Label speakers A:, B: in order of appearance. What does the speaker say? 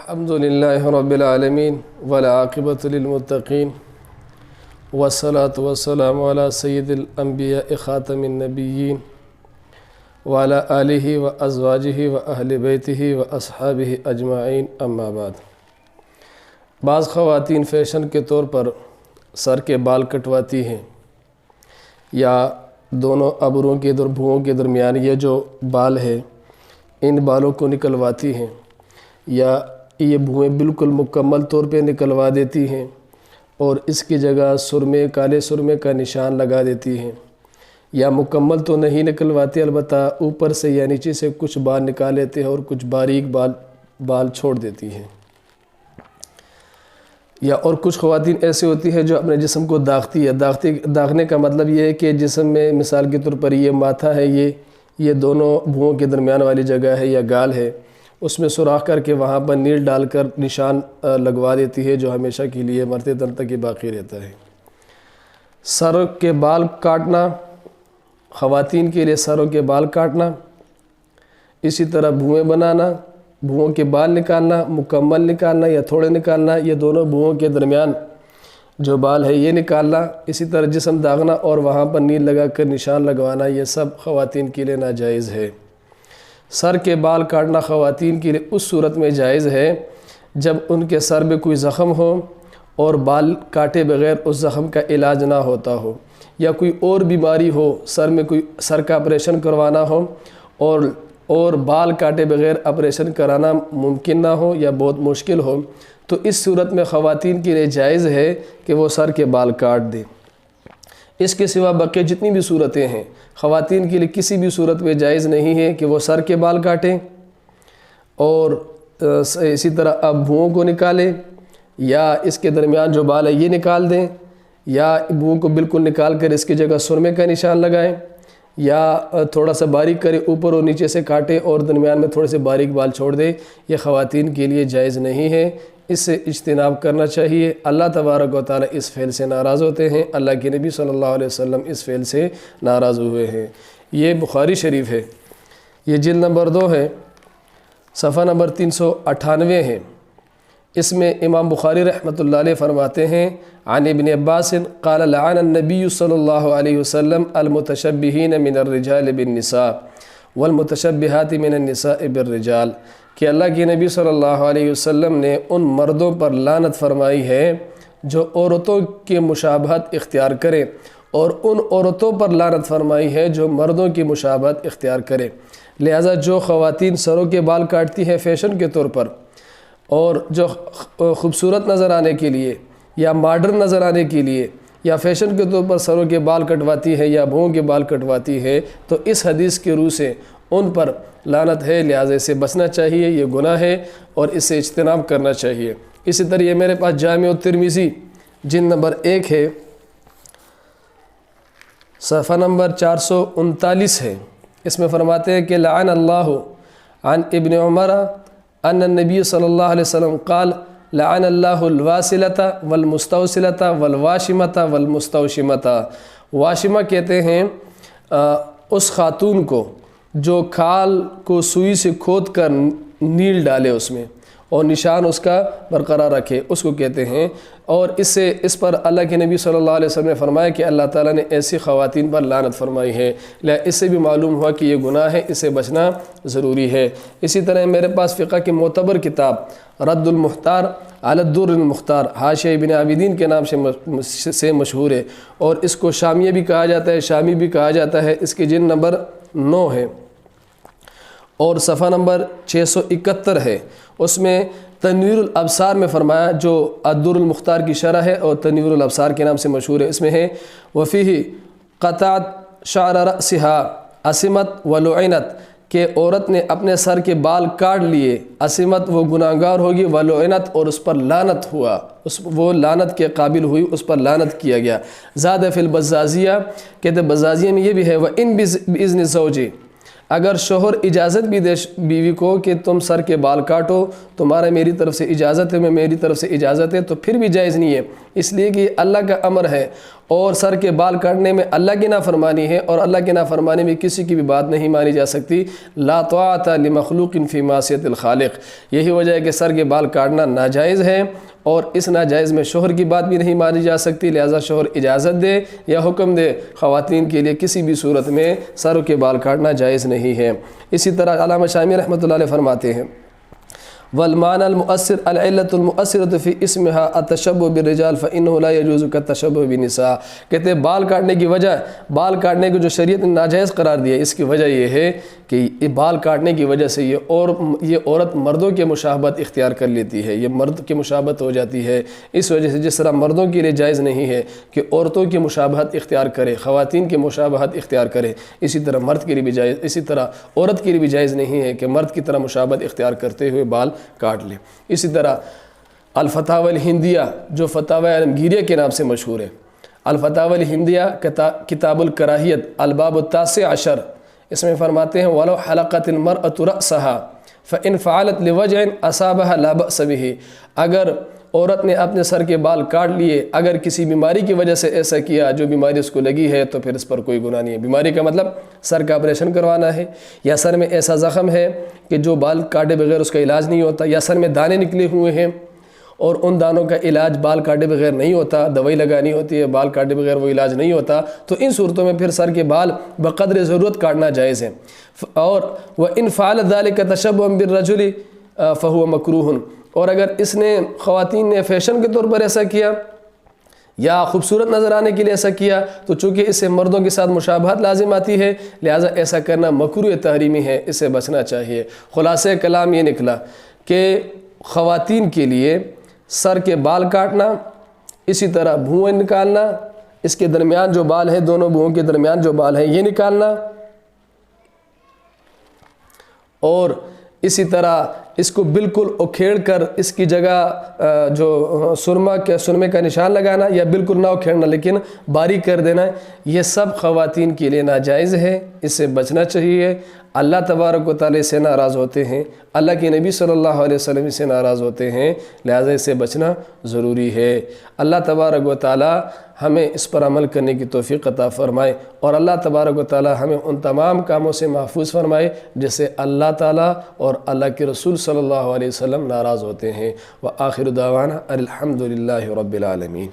A: الحمد للہ رب العالمین والعاقبۃ للمتقین والصلاة والسلام علی سید الانبیاء خاتم النبیین وعلی آلہ وازواجہ واہل بیتہ واصحابہ اجمعین اما بعد۔ بعض خواتین فیشن کے طور پر سر کے بال کٹواتی ہیں یا دونوں ابروں کے بھوؤں کے درمیان یہ جو بال ہے ان بالوں کو نکلواتی ہیں یا یہ بھویں بالکل مکمل طور پہ نکلوا دیتی ہیں اور اس کی جگہ سرمے کالے سرمے کا نشان لگا دیتی ہیں، یا مکمل تو نہیں نکلواتی البتہ اوپر سے یا نیچے سے کچھ بال نکال لیتے ہیں اور کچھ باریک بال چھوڑ دیتی ہیں، یا اور کچھ خواتین ایسے ہوتی ہیں جو اپنے جسم کو داغتی ہے۔ داغنے کا مطلب یہ ہے کہ جسم میں مثال کے طور پر یہ ماتھا ہے، یہ دونوں بھوؤں کے درمیان والی جگہ ہے یا گال ہے، اس میں سوراخ کر کے وہاں پر نیل ڈال کر نشان لگوا دیتی ہے جو ہمیشہ کے لیے مرتے دم تک ہی باقی رہتا ہے۔ سر کے بال کاٹنا، خواتین کے لیے سروں کے بال کاٹنا، اسی طرح بھویں بنانا، بھوؤں کے بال نکالنا، مکمل نکالنا یا تھوڑے نکالنا، یہ دونوں بھوؤں کے درمیان جو بال ہے یہ نکالنا، اسی طرح جسم داغنا اور وہاں پر نیل لگا کر نشان لگوانا، یہ سب خواتین کے لیے ناجائز ہے۔ سر کے بال کاٹنا خواتین کے لیے اس صورت میں جائز ہے جب ان کے سر میں کوئی زخم ہو اور بال کاٹے بغیر اس زخم کا علاج نہ ہوتا ہو، یا کوئی اور بیماری ہو، سر میں کوئی سر کا آپریشن کروانا ہو اور بال کاٹے بغیر آپریشن کرانا ممکن نہ ہو یا بہت مشکل ہو، تو اس صورت میں خواتین کے لیے جائز ہے کہ وہ سر کے بال کاٹ دیں۔ اس کے سوا بقیہ جتنی بھی صورتیں ہیں خواتین کے لیے کسی بھی صورت میں جائز نہیں ہے کہ وہ سر کے بال کاٹیں اور اسی طرح اب بھوؤں کو نکالیں یا اس کے درمیان جو بال ہے یہ نکال دیں، یا بھوؤں کو بالکل نکال کر اس کی جگہ سرمے کا نشان لگائیں، یا تھوڑا سا باریک کرے اوپر اور نیچے سے کاٹے اور درمیان میں تھوڑے سے باریک بال چھوڑ دے، یہ خواتین کے لیے جائز نہیں ہے، اس سے اجتناب کرنا چاہیے۔ اللہ تبارک و تعالی اس فعل سے ناراض ہوتے ہیں، اللہ کے نبی صلی اللہ علیہ وسلم اس فعل سے ناراض ہوئے ہیں۔ یہ بخاری شریف ہے، یہ جلد نمبر 2 ہے، صفحہ نمبر 398 ہے۔ اس میں امام بخاری رحمۃ اللہ علیہ فرماتے ہیں عن ابن عباس قال لعن النبی صلی اللہ علیہ وسلم المتشبہین من الرجال بالنساء والمتشبہات من النساء بالرجال، کہ اللہ کے نبی صلی اللہ علیہ وسلم نے ان مردوں پر لعنت فرمائی ہے جو عورتوں کے مشابہت اختیار کریں، اور ان عورتوں پر لعنت فرمائی ہے جو مردوں کی مشابہت اختیار کریں۔ لہذا جو خواتین سروں کے بال کاٹتی ہیں فیشن کے طور پر اور جو خوبصورت نظر آنے کے لیے یا ماڈرن نظر آنے کے لیے یا فیشن کے طور پر سروں کے بال کٹواتی ہے یا بھوؤں کے بال کٹواتی ہے، تو اس حدیث کے روح سے ان پر لعنت ہے، لہذا سے بچنا چاہیے، یہ گناہ ہے اور اس سے اجتناب کرنا چاہیے۔ اسی طرح یہ میرے پاس جامع الترمذی جلد نمبر 1 ہے، صفحہ نمبر 439 ہے۔ اس میں فرماتے ہیں کہ لعن اللہ عن ابن عمر ان النبی صلی اللہ علیہ وسلم قال لعن اللہ الواصلۃ والمستوصلۃ والواشمۃ والمستوشمۃ۔ واشمہ کہتے ہیں اس خاتون کو جو کھال کو سوئی سے کھود کر نیل ڈالے اس میں اور نشان اس کا برقرار رکھے، اس کو کہتے ہیں، اور اس پر اللہ کے نبی صلی اللہ علیہ وسلم نے فرمایا کہ اللہ تعالیٰ نے ایسی خواتین پر لعنت فرمائی ہے، اس سے بھی معلوم ہوا کہ یہ گناہ ہے، اس سے بچنا ضروری ہے۔ اسی طرح میرے پاس فقہ کی معتبر کتاب رد المختار علی الدر المختار حاشیہ ابن عابدین کے نام سے مشہور ہے، اور اس کو شامیہ بھی کہا جاتا ہے، شامی بھی کہا جاتا ہے۔ اس کی جلد نمبر 9 ہے اور صفحہ نمبر 671 ہے۔ اس میں تنویر الابصار میں فرمایا، جو الدر المختار کی شرح ہے اور تنویر الابصار کے نام سے مشہور ہے، اس میں ہے وفیہ قطعت شعر رأسها اسمت ولعنت، کہ عورت نے اپنے سر کے بال کاٹ لیے، اسمت وہ گناہگار ہوگی، ولعنت اور اس پر لعنت ہوا، وہ لعنت کے قابل ہوئی، اس پر لعنت کیا گیا۔ زاد فی البزازیہ، کہتے بزازیہ میں یہ بھی ہے وَإِن بِإِذْنِ الزَّوْجِ، اگر شوہر اجازت بھی دے بیوی کو کہ تم سر کے بال کاٹو، تمہارا میری طرف سے اجازت ہے، میں میری طرف سے اجازت ہے، تو پھر بھی جائز نہیں ہے، اس لیے کہ یہ اللہ کا امر ہے، اور سر کے بال کاٹنے میں اللہ کی نافرمانی ہے، اور اللہ کی نافرمانی میں کسی کی بھی بات نہیں مانی جا سکتی۔ لا طاعۃ لمخلوق فی معصیۃ الخالق، یہی وجہ ہے کہ سر کے بال کاٹنا ناجائز ہے، اور اس ناجائز میں شوہر کی بات بھی نہیں مانی جا سکتی، لہذا شوہر اجازت دے یا حکم دے، خواتین کے لیے کسی بھی صورت میں سر کے بال کاٹنا جائز نہیں ہے۔ اسی طرح علامہ شامی رحمۃ اللہ علیہ فرماتے ہیں والمعنى المؤثر العلة المؤثرة في اسمها التشبه بالرجال فإنه لا يجوز كالتشبه بالنساء، کہتے ہیں بال کاٹنے کی وجہ، بال کاٹنے کو جو شریعت نے ناجائز قرار دیا، اس کی وجہ یہ ہے کہ یہ بال کاٹنے کی وجہ سے یہ عورت مردوں کے مشابہت اختیار کر لیتی ہے، یہ مرد کی مشابہت ہو جاتی ہے۔ اس وجہ سے جس طرح مردوں کے لیے جائز نہیں ہے کہ عورتوں کی مشابہت اختیار کرے، خواتین کی مشابہت اختیار کرے، اسی طرح مرد کے لیے بھی جائز، اسی طرح عورت کے لیے بھی جائز نہیں ہے کہ مرد کی طرح مشابہت اختیار کرتے ہوئے بال کاٹ لے۔ اسی طرح الفتاوی الہندیہ جو فتاوی عالمگیریہ کے نام سے مشہور ہے، الفتاوی الہندیہ کتاب الکراہیت الباب التاسع عشر، اس میں فرماتے ہیں وَلَوْ حَلَقَتِ الْمَرْأَةُ رَأْسَهَا فَإِنْ فَعَلَتْ لِوَجْعٍ أَصَابَهَا لَا بَأْسَ بِهِ، اگر عورت نے اپنے سر کے بال کاٹ لیے، اگر کسی بیماری کی وجہ سے ایسا کیا جو بیماری اس کو لگی ہے، تو پھر اس پر کوئی گناہ نہیں ہے۔ بیماری کا مطلب سر کا آپریشن کروانا ہے، یا سر میں ایسا زخم ہے کہ جو بال کاٹے بغیر اس کا علاج نہیں ہوتا، یا سر میں دانے نکلے ہوئے ہیں اور ان دانوں کا علاج بال کاٹے بغیر نہیں ہوتا، دوائی لگانی ہوتی ہے، بال کاٹے بغیر وہ علاج نہیں ہوتا، تو ان صورتوں میں پھر سر کے بال بقدر ضرورت کاٹنا جائز ہے۔ اور وَإِنْ فَعَلَ ذَلِكَ تَشَبُّهًا بِالرَّجُلِ فَهُوَ مَكْرُوهٌ، اور اگر اس نے خواتین نے فیشن کے طور پر ایسا کیا یا خوبصورت نظر آنے کے لیے ایسا کیا، تو چونکہ اس سے مردوں کے ساتھ مشابہت لازم آتی ہے، لہٰذا ایسا کرنا مکروہ تحریمی ہے، اس سے بچنا چاہیے۔ خلاصہ کلام یہ نکلا کہ خواتین کے لیے سر کے بال کاٹنا، اسی طرح بھویں نکالنا، اس کے درمیان جو بال ہیں، دونوں بھوؤں کے درمیان جو بال ہیں یہ نکالنا، اور اسی طرح اس کو بالکل اکھیڑ کر اس کی جگہ جو سرمے کا نشان لگانا، یا بالکل نہ اکھیڑنا لیکن باریک کر دینا، یہ سب خواتین کے لیے ناجائز ہے، اس سے بچنا چاہیے۔ اللہ تبارک و تعالی سے ناراض ہوتے ہیں، اللہ کے نبی صلی اللہ علیہ وسلم سے ناراض ہوتے ہیں، لہذا اس سے بچنا ضروری ہے۔ اللہ تبارک و تعالی ہمیں اس پر عمل کرنے کی توفیق عطا فرمائے، اور اللہ تبارک و تعالی ہمیں ان تمام کاموں سے محفوظ فرمائے جس سے اللہ تعالی اور اللہ کے رسول صلی اللہ علیہ وسلم ناراض ہوتے ہیں۔ وآخر دعوانا الحمدللہ رب العالمین۔